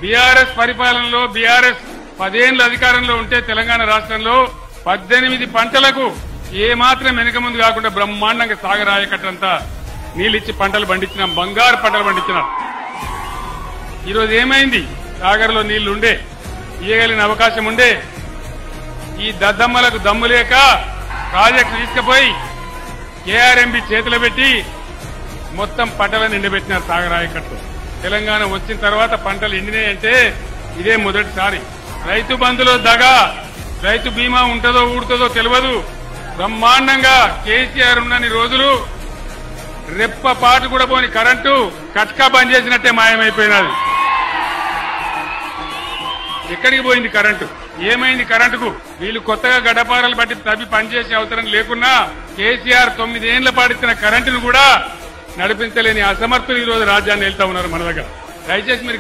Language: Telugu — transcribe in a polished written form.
బీఆర్ఎస్ పరిపాలనలో బీఆర్ఎస్ 10 ఏళ్ల అధికారంలో ఉంటే తెలంగాణ రాష్ట్రంలో 18 పంటలకు ఏమాత్రం వెనుక ముందు కాకుండా బ్రహ్మాండంగా సాగరాయకట్టంతా నీళ్ళిచ్చి పంటలు పండించినాం, బంగారు పంటలు పండించినాం. ఈరోజు ఏమైంది? సాగర్లో నీళ్లుండే, ఇయ్యగలిగిన అవకాశం ఉండే, ఈ దద్దమ్మలకు దమ్ము లేక ప్రాజెక్టు తీసుకుపోయి కేఆర్ఎంబి చేతిలో పెట్టి మొత్తం పంటలను ఎండబెట్టినారు సాగరాయకట్టు. తెలంగాణ వచ్చిన తర్వాత పంటలు ఎండినాయంటే ఇదే మొదటిసారి. రైతు బంధులో దగా, రైతు బీమా ఉంటుందో ఊడుతుందో తెలియదు. బ్రహ్మాండంగా కేసీఆర్ ఉన్నన్ని రోజులు రెప్పపాటు కూడా పోని కరెంటు కట్కా బంద్ చేసినట్టే మాయమైపోయినది. ఎక్కడికి పోయింది కరెంటు? ఏమైంది కరెంటుకు? వీళ్ళు కొత్తగా గడ్డపారలు బట్టి తవ్వి పనిచేసే అవసరం లేకున్నా కేసీఆర్ 9 ఏళ్ల పాటిస్తున్న కరెంటును కూడా నడిపించలేని అసమర్థులు ఈ రోజు రాజ్యాన్ని వెళ్తా ఉన్నారు మన దగ్గర. దయచేసి మీరు